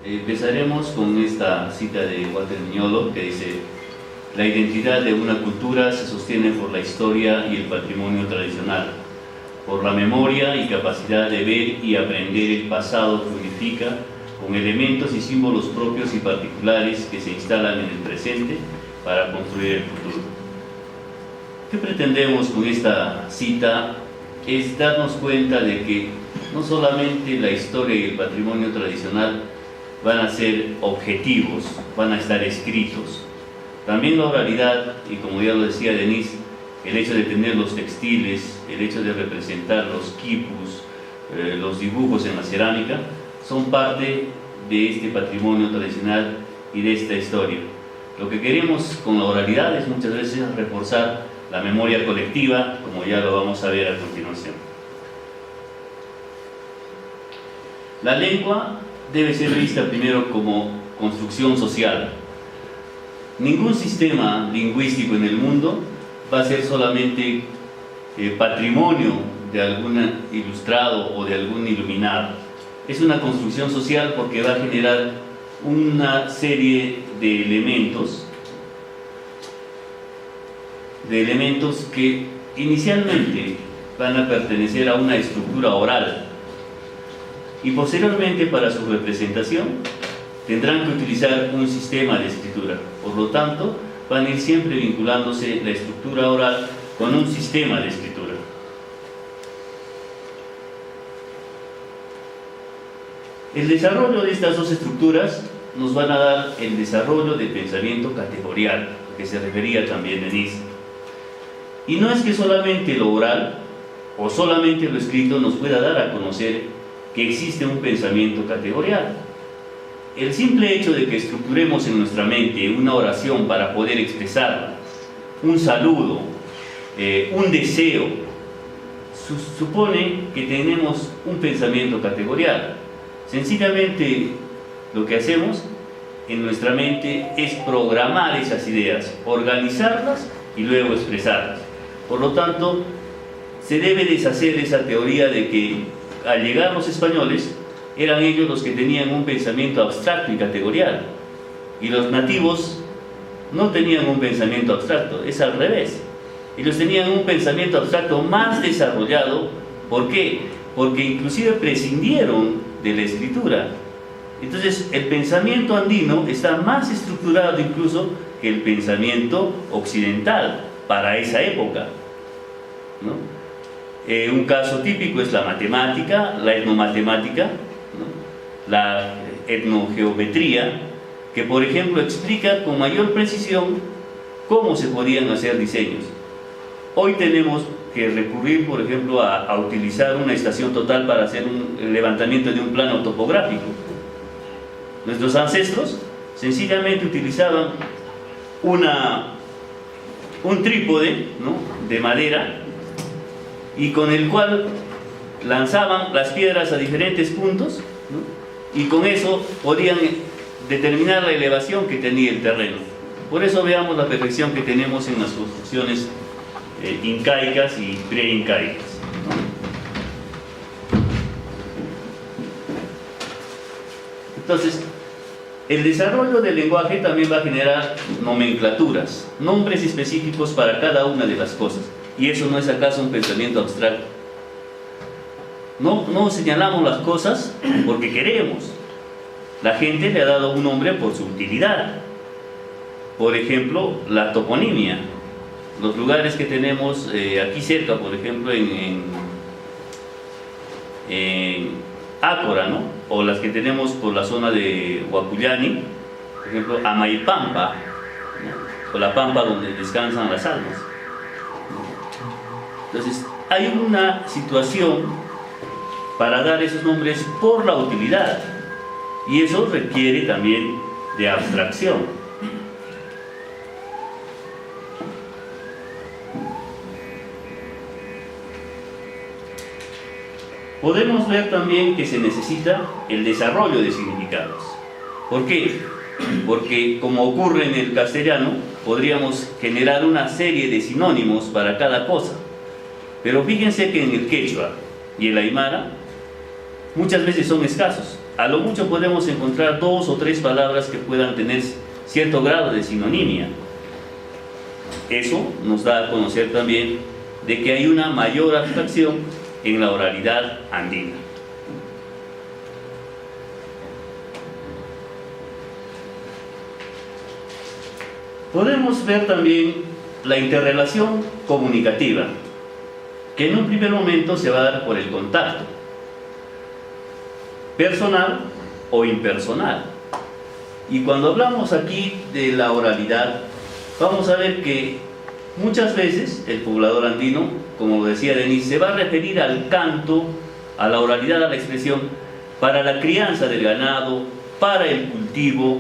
Empezaremos con esta cita de Walter Mignolo que dice: la identidad de una cultura se sostiene por la historia y el patrimonio tradicional, por la memoria y capacidad de ver y aprender el pasado que unifica con elementos y símbolos propios y particulares que se instalan en el presente para construir el futuro. ¿Qué pretendemos con esta cita? Es darnos cuenta de que no solamente la historia y el patrimonio tradicional van a ser objetivos, van a estar escritos. También la oralidad, y como ya lo decía Denise, el hecho de tener los textiles, el hecho de representar los quipus, los dibujos en la cerámica, son parte de este patrimonio tradicional y de esta historia. Lo que queremos con la oralidad es muchas veces reforzar la memoria colectiva, como ya lo vamos a ver a continuación. La lengua debe ser vista primero como construcción social. Ningún sistema lingüístico en el mundo va a ser solamente patrimonio de algún ilustrado o de algún iluminado. Es una construcción social porque va a generar una serie de elementos que inicialmente van a pertenecer a una estructura oral, y posteriormente para su representación tendrán que utilizar un sistema de escritura. Por lo tanto, van a ir siempre vinculándose la estructura oral con un sistema de escritura. El desarrollo de estas dos estructuras nos van a dar el desarrollo del pensamiento categorial, al que se refería también Denise. Y no es que solamente lo oral o solamente lo escrito nos pueda dar a conocer que existe un pensamiento categorial. El simple hecho de que estructuremos en nuestra mente una oración para poder expresarla, un saludo, un deseo, supone que tenemos un pensamiento categorial. Sencillamente lo que hacemos en nuestra mente es programar esas ideas, organizarlas y luego expresarlas. Por lo tanto, se debe deshacer esa teoría de que al llegar los españoles eran ellos los que tenían un pensamiento abstracto y categorial, y los nativos no tenían un pensamiento abstracto, es al revés. Ellos tenían un pensamiento abstracto más desarrollado. ¿Por qué? Porque inclusive prescindieron de la escritura. Entonces el pensamiento andino está más estructurado incluso que el pensamiento occidental para esa época, ¿no? Un caso típico es la matemática, la etnomatemática, ¿no? La etnogeometría, que por ejemplo explica con mayor precisión cómo se podían hacer diseños. Hoy tenemos que recurrir, por ejemplo, a utilizar una estación total para hacer el levantamiento de un plano topográfico. Nuestros ancestros sencillamente utilizaban un trípode, ¿no?, de madera, y con el cual lanzaban las piedras a diferentes puntos, ¿no?, y con eso podían determinar la elevación que tenía el terreno. Por eso veamos la perfección que tenemos en las construcciones incaicas y preincaicas, ¿no? Entonces, el desarrollo del lenguaje también va a generar nomenclaturas, nombres específicos para cada una de las cosas. ¿Y eso no es acaso un pensamiento abstracto? No señalamos las cosas porque queremos. La gente le ha dado un nombre por su utilidad. Por ejemplo, la toponimia. Los lugares que tenemos aquí cerca, por ejemplo, en Ácora, ¿no?, o las que tenemos por la zona de Huacuyani, por ejemplo, Amaipampa, ¿no?, o la pampa donde descansan las almas. Entonces, hay una situación para dar esos nombres por la utilidad, y eso requiere también de abstracción. podemos ver también que se necesita el desarrollo de significados. ¿Por qué? Porque, como ocurre en el castellano, podríamos generar una serie de sinónimos para cada cosa. Pero fíjense que en el quechua y el aymara muchas veces son escasos. A lo mucho podemos encontrar 2 o 3 palabras que puedan tener cierto grado de sinonimia. Eso nos da a conocer también de que hay una mayor abstracción en la oralidad andina. Podemos ver también la interrelación comunicativa, que en un primer momento se va a dar por el contacto, personal o impersonal. Y cuando hablamos aquí de la oralidad, vamos a ver que muchas veces el poblador andino, como lo decía Denis, se va a referir al canto, a la oralidad, a la expresión, para la crianza del ganado, para el cultivo,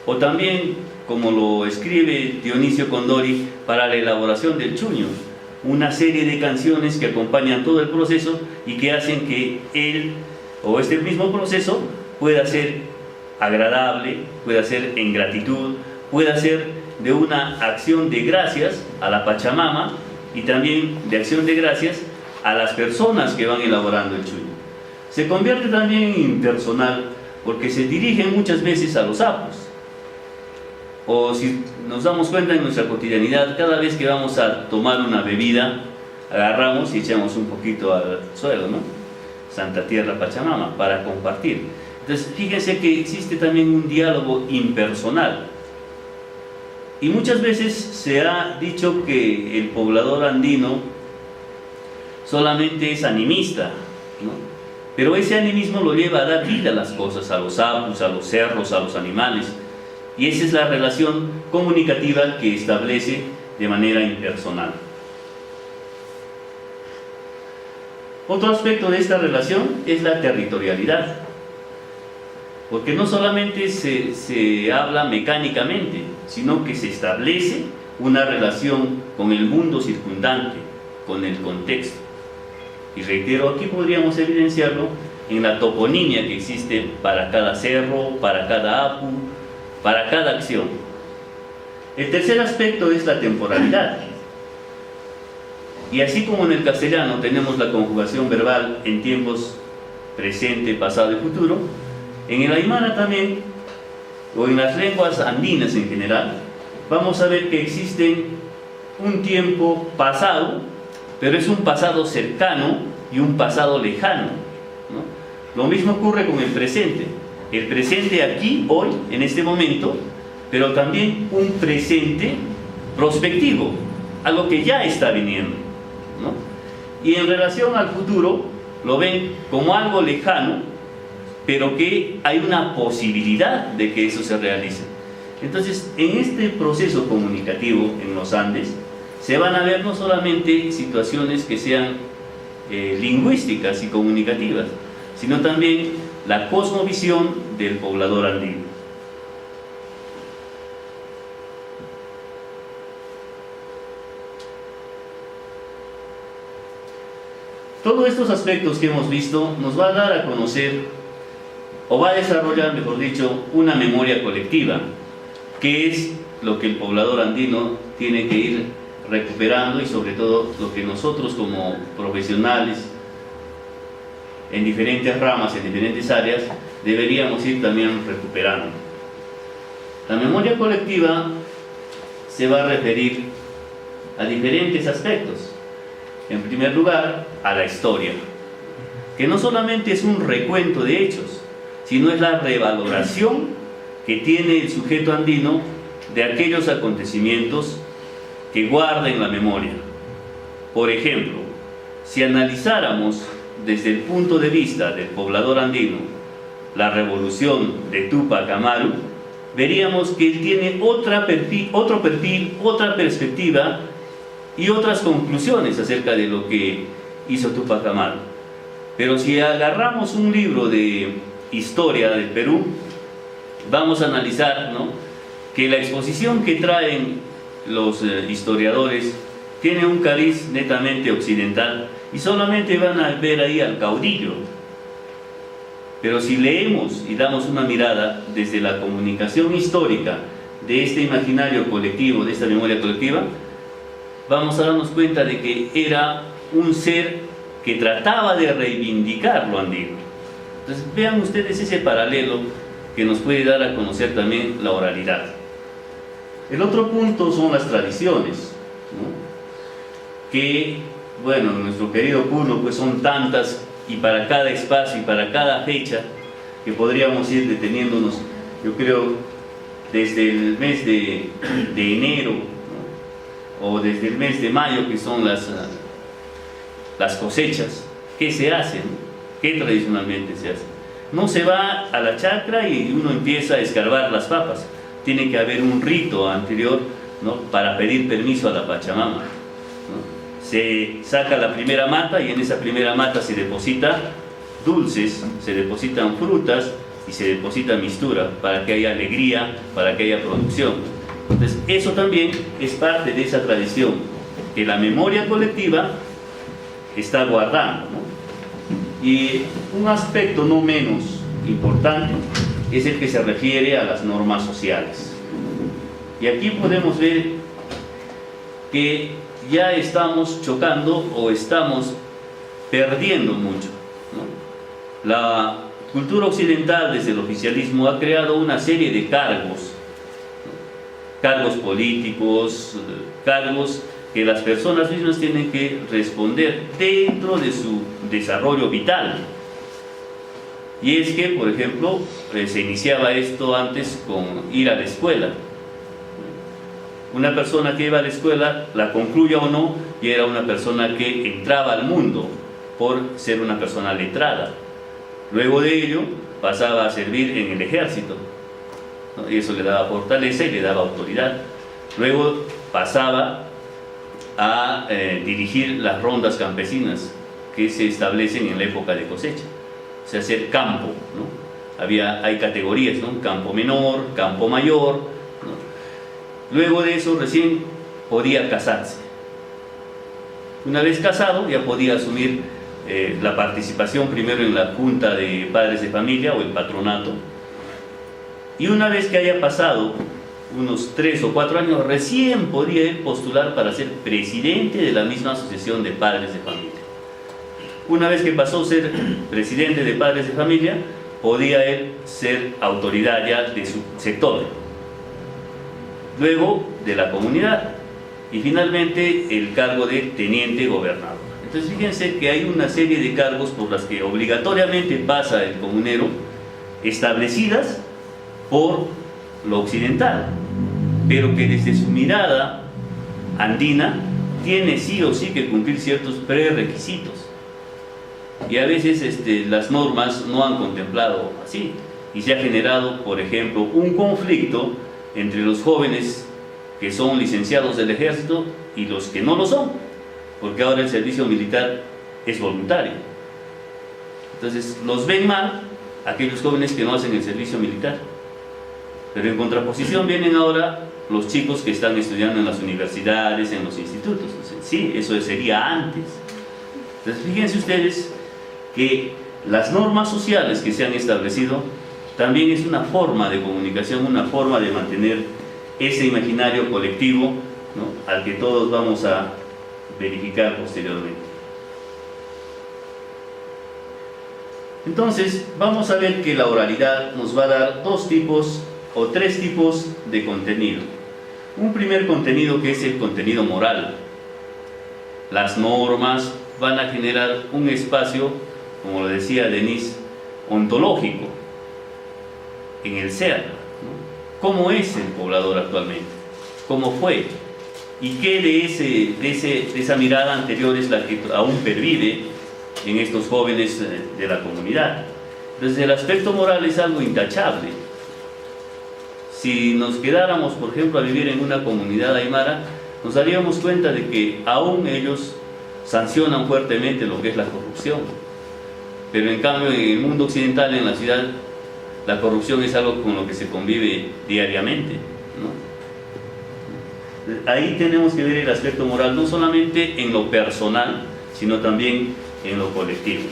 o también, como lo escribe Dionisio Condori, para la elaboración del chuño, una serie de canciones que acompañan todo el proceso y que hacen que él, o este mismo proceso, pueda ser agradable, pueda ser en gratitud, pueda ser de una acción de gracias a la Pachamama y también de acción de gracias a las personas que van elaborando el chuño. Se convierte también en impersonal porque se dirige muchas veces a los sapos. O si nos damos cuenta en nuestra cotidianidad, cada vez que vamos a tomar una bebida, agarramos y echamos un poquito al suelo, ¿no? Santa Tierra Pachamama, para compartir. Entonces, fíjense que existe también un diálogo impersonal. Y muchas veces se ha dicho que el poblador andino solamente es animista, ¿no? Pero ese animismo lo lleva a dar vida a las cosas, a los sapos, a los cerros, a los animales. Y esa es la relación comunicativa que establece de manera impersonal. Otro aspecto de esta relación es la territorialidad, porque no solamente se habla mecánicamente, sino que se establece una relación con el mundo circundante, con el contexto. Y reitero, aquí podríamos evidenciarlo en la toponimia que existe para cada cerro, para cada apu, para cada acción. El tercer aspecto es la temporalidad. Y así como en el castellano tenemos la conjugación verbal en tiempos presente, pasado y futuro, en el aymara también, o en las lenguas andinas en general, vamos a ver que existen un tiempo pasado, pero es un pasado cercano y un pasado lejano, ¿no? Lo mismo ocurre con el presente. El presente aquí, hoy, en este momento, pero también un presente prospectivo, algo que ya está viniendo, ¿no? Y en relación al futuro, lo ven como algo lejano, pero que hay una posibilidad de que eso se realice. Entonces, en este proceso comunicativo en los Andes, se van a ver no solamente situaciones que sean lingüísticas y comunicativas, sino también la cosmovisión del poblador andino. Todos estos aspectos que hemos visto nos va a dar a conocer, o va a desarrollar, mejor dicho, una memoria colectiva, que es lo que el poblador andino tiene que ir recuperando y sobre todo lo que nosotros como profesionales en diferentes ramas, en diferentes áreas, deberíamos ir también recuperando. La memoria colectiva se va a referir a diferentes aspectos. En primer lugar, a la historia, que no solamente es un recuento de hechos, sino es la revaloración que tiene el sujeto andino de aquellos acontecimientos que guarda en la memoria. Por ejemplo, si analizáramos desde el punto de vista del poblador andino la revolución de Túpac Amaru, veríamos que él tiene otro perfil, otra perspectiva y otras conclusiones acerca de lo que hizo Túpac Amaru. Pero si agarramos un libro de historia del Perú, vamos a analizar, ¿no?, que la exposición que traen los historiadores tiene un cariz netamente occidental y solamente van a ver ahí al caudillo. Pero si leemos y damos una mirada desde la comunicación histórica de este imaginario colectivo, de esta memoria colectiva, vamos a darnos cuenta de que era un ser que trataba de reivindicar lo andino. Entonces vean ustedes ese paralelo que nos puede dar a conocer también la oralidad. El otro punto son las tradiciones, ¿no? Que, bueno, en nuestro querido Puno pues son tantas, y para cada espacio y para cada fecha que podríamos ir deteniéndonos, yo creo, desde el mes de enero, ¿no? O desde el mes de mayo, que son las cosechas. ¿Qué se hace? ¿Qué tradicionalmente se hace? No se va a la chacra y uno empieza a escarbar las papas. Tiene que haber un rito anterior, ¿no? Para pedir permiso a la Pachamama, ¿no? Se saca la primera mata y en esa primera mata se deposita dulces, se depositan frutas y se deposita mistura para que haya alegría, para que haya producción. Entonces eso también es parte de esa tradición que la memoria colectiva está guardando, ¿no? Y un aspecto no menos importante es el que se refiere a las normas sociales. Y aquí podemos ver que ya estamos chocando o estamos perdiendo mucho, ¿no? La cultura occidental desde el oficialismo ha creado una serie de cargos, ¿no? Cargos políticos, cargos que las personas mismas tienen que responder dentro de su desarrollo vital. Y es que, por ejemplo, se iniciaba esto antes con ir a la escuela. Una persona que iba a la escuela, la concluya o no, y era una persona que entraba al mundo por ser una persona letrada. Luego de ello, pasaba a servir en el ejército, ¿no? Y eso le daba fortaleza y le daba autoridad. Luego pasaba a dirigir las rondas campesinas que se establecen en la época de cosecha, o sea, hacer campo, ¿no? Hay categorías, ¿no? Campo menor, campo mayor, ¿no? Luego de eso recién podía casarse. Una vez casado ya podía asumir la participación primero en la junta de padres de familia o el patronato, y una vez que haya pasado unos 3 o 4 años recién podía postular para ser presidente de la misma asociación de padres de familia. Una vez que pasó a ser presidente de padres de familia, podía él ser autoridad ya de su sector, luego de la comunidad y finalmente el cargo de teniente gobernador. Entonces fíjense que hay una serie de cargos por las que obligatoriamente pasa el comunero, establecidas por lo occidental, pero que desde su mirada andina tiene sí o sí que cumplir ciertos prerequisitos, y a veces las normas no han contemplado así, y se ha generado, por ejemplo, un conflicto entre los jóvenes que son licenciados del ejército y los que no lo son, porque ahora el servicio militar es voluntario. Entonces los ven mal aquellos jóvenes que no hacen el servicio militar, pero en contraposición vienen ahora los chicos que están estudiando en las universidades, en los institutos. Entonces, sí, eso sería antes. Entonces fíjense ustedes que las normas sociales que se han establecido también es una forma de comunicación, una forma de mantener ese imaginario colectivo, ¿no? Al que todos vamos a verificar posteriormente. Entonces vamos a ver que la oralidad nos va a dar 2 tipos o 3 tipos de contenido. Un primer contenido que es el contenido moral. Las normas van a generar un espacio, como lo decía Denise, ontológico en el ser, ¿no? ¿Cómo es el poblador actualmente? ¿Cómo fue? ¿Y qué de esa mirada anterior es la que aún pervive en estos jóvenes de la comunidad? Desde el aspecto moral es algo intachable. Si nos quedáramos, por ejemplo, a vivir en una comunidad aymara, nos daríamos cuenta de que aún ellos sancionan fuertemente lo que es la corrupción. Pero en cambio en el mundo occidental, en la ciudad, la corrupción es algo con lo que se convive diariamente, ¿no? Ahí tenemos que ver el aspecto moral, no solamente en lo personal, sino también en lo colectivo.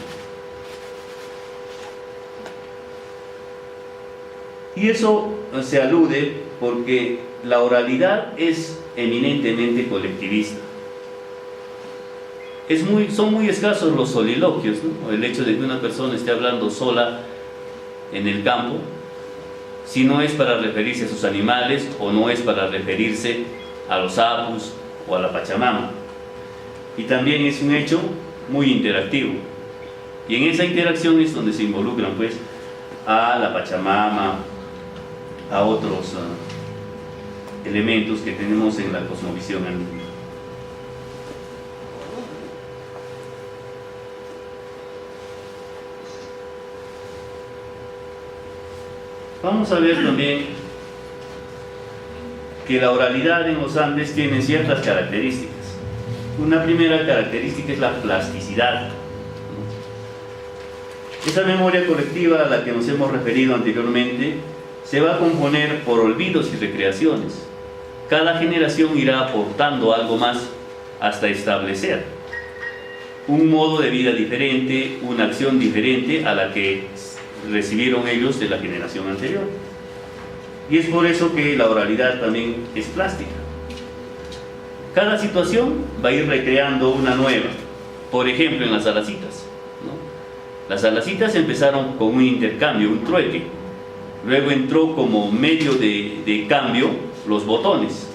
Y eso se alude porque la oralidad es eminentemente colectivista. Son muy escasos los soliloquios, ¿no? El hecho de que una persona esté hablando sola en el campo, si no es para referirse a sus animales o no es para referirse a los apus o a la Pachamama. Y también es un hecho muy interactivo. Y en esa interacción es donde se involucran pues a la Pachamama, a otros elementos que tenemos en la cosmovisión andina. Vamos a ver también que la oralidad en los Andes tiene ciertas características. Una primera característica es la plasticidad. Esa memoria colectiva a la que nos hemos referido anteriormente se va a componer por olvidos y recreaciones. Cada generación irá aportando algo más hasta establecer un modo de vida diferente, una acción diferente a la que recibieron ellos de la generación anterior. Y es por eso que la oralidad también es plástica. Cada situación va a ir recreando una nueva. Por ejemplo, en las alacitas, ¿no? Las alacitas empezaron con un intercambio, un trueque. Luego entró como medio de cambio los botones.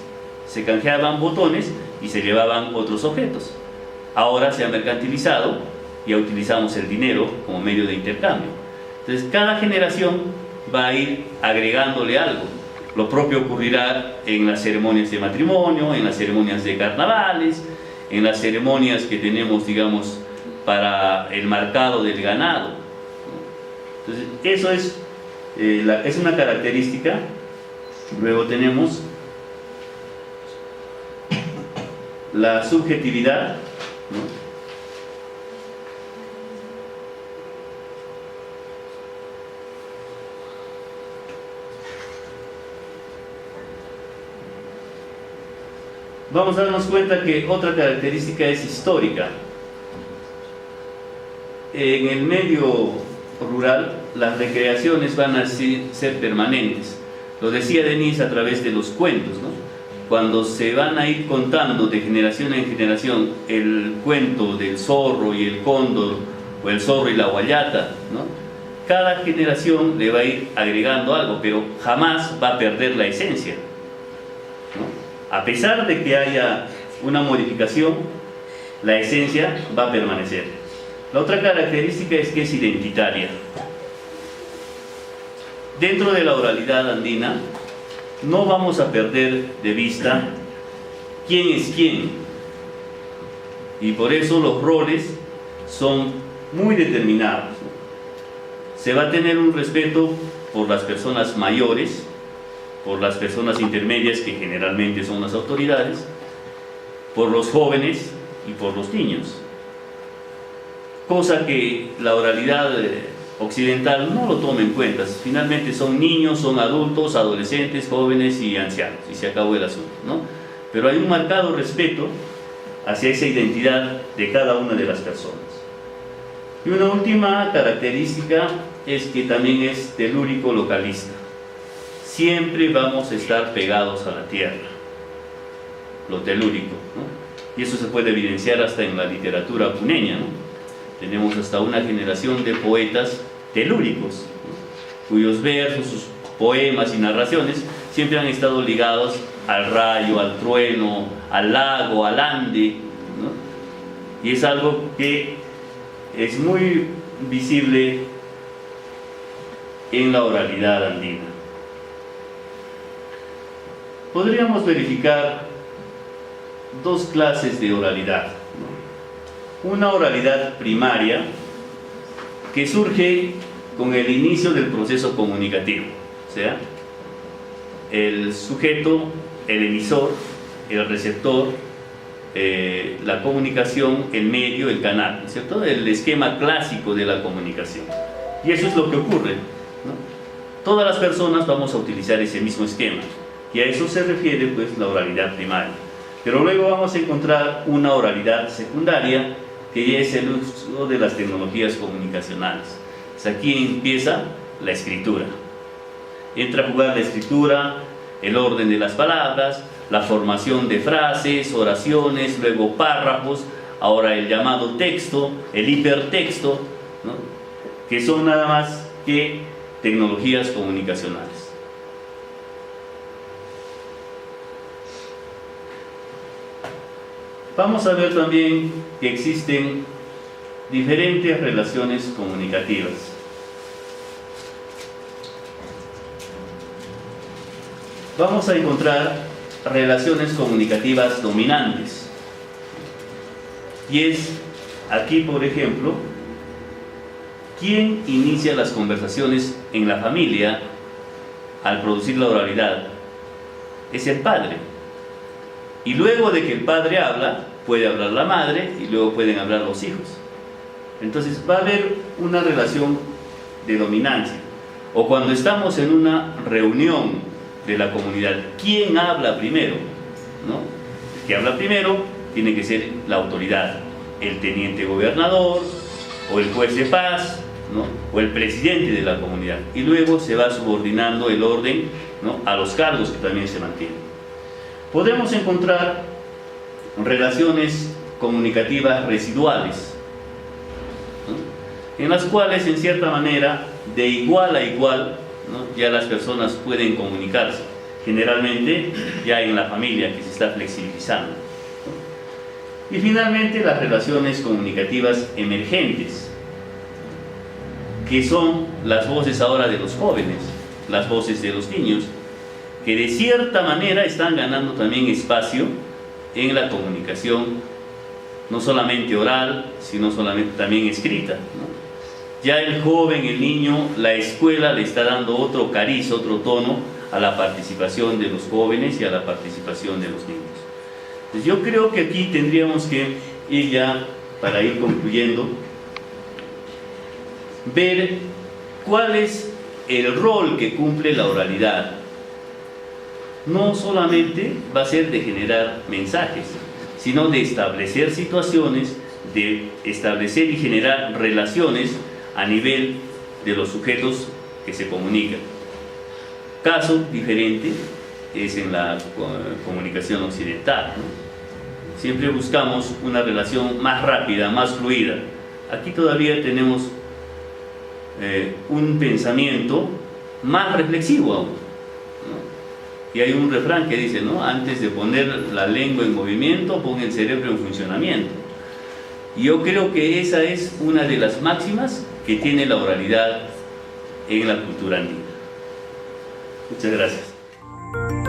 Se canjeaban botones y se llevaban otros objetos. Ahora se ha mercantilizado y ya utilizamos el dinero como medio de intercambio. Entonces cada generación va a ir agregándole algo. Lo propio ocurrirá en las ceremonias de matrimonio, en las ceremonias de carnavales, en las ceremonias que tenemos, digamos, para el marcado del ganado. Entonces eso es una característica. Luego tenemos la subjetividad, ¿no? Vamos a darnos cuenta que otra característica es histórica. En el medio rural, las recreaciones van a ser permanentes. Lo decía Denise a través de los cuentos, ¿no? Cuando se van a ir contando de generación en generación el cuento del zorro y el cóndor, o el zorro y la guayata, ¿no? Cada generación le va a ir agregando algo, pero jamás va a perder la esencia, ¿no? A pesar de que haya una modificación, la esencia va a permanecer. La otra característica es que es identitaria. Dentro de la oralidad andina, no vamos a perder de vista quién es quién. Y por eso los roles son muy determinados. Se va a tener un respeto por las personas mayores, por las personas intermedias, que generalmente son las autoridades, por los jóvenes y por los niños. Cosa que la oralidad occidental no lo toma en cuenta. Finalmente son niños, son adultos, adolescentes, jóvenes y ancianos, y se acabó el asunto, ¿no? Pero hay un marcado respeto hacia esa identidad de cada una de las personas. Y una última característica es que también es telúrico localista. Siempre vamos a estar pegados a la tierra, lo telúrico, ¿no? Y eso se puede evidenciar hasta en la literatura puneña, ¿no? Tenemos hasta una generación de poetas telúricos, ¿no? Cuyos versos, sus poemas y narraciones siempre han estado ligados al rayo, al trueno, al lago, al ande, ¿no? Y es algo que es muy visible en la oralidad andina. Podríamos verificar dos clases de oralidad, ¿no? Una oralidad primaria que surge con el inicio del proceso comunicativo, o sea, el sujeto, el emisor, el receptor, la comunicación, el medio, el canal, ¿cierto? El esquema clásico de la comunicación. Y eso es lo que ocurre, ¿no? Todas las personas vamos a utilizar ese mismo esquema. Y a eso se refiere pues la oralidad primaria. Pero luego vamos a encontrar una oralidad secundaria que ya es el uso de las tecnologías comunicacionales. Pues aquí empieza la escritura. Entra a jugar la escritura, el orden de las palabras, la formación de frases, oraciones, luego párrafos, ahora el llamado texto, el hipertexto, ¿no? Que son nada más que tecnologías comunicacionales. Vamos a ver también que existen diferentes relaciones comunicativas. Vamos a encontrar relaciones comunicativas dominantes. Y es aquí, por ejemplo, ¿quién inicia las conversaciones en la familia al producir la oralidad? Es el padre. Y luego de que el padre habla, puede hablar la madre y luego pueden hablar los hijos. Entonces va a haber una relación de dominancia. O cuando estamos en una reunión de la comunidad, ¿quién habla primero? ¿No? El que habla primero tiene que ser la autoridad, el teniente gobernador o el juez de paz, ¿no? O el presidente de la comunidad. Y luego se va subordinando el orden, ¿no? A los cargos que también se mantienen. Podemos encontrar relaciones comunicativas residuales, ¿no? En las cuales, en cierta manera, de igual a igual, ¿no? Ya las personas pueden comunicarse, generalmente ya en la familia, que se está flexibilizando, ¿no? Y finalmente las relaciones comunicativas emergentes, que son las voces ahora de los jóvenes, las voces de los niños, que de cierta manera están ganando también espacio en la comunicación, no solamente oral, sino solamente también escrita, ¿no? Ya el joven, el niño, la escuela le está dando otro cariz, otro tono a la participación de los jóvenes y a la participación de los niños. Pues yo creo que aquí tendríamos que ir ya, para ir concluyendo, ver cuál es el rol que cumple la oralidad. No solamente va a ser de generar mensajes, sino de establecer situaciones, de establecer y generar relaciones a nivel de los sujetos que se comunican. Caso diferente es en la comunicación occidental, ¿no? Siempre buscamos una relación más rápida, más fluida. Aquí todavía tenemos un pensamiento más reflexivo aún, ¿no? Y hay un refrán que dice, ¿no? Antes de poner la lengua en movimiento, pon el cerebro en funcionamiento. Y yo creo que esa es una de las máximas que tiene la oralidad en la cultura andina. Muchas gracias.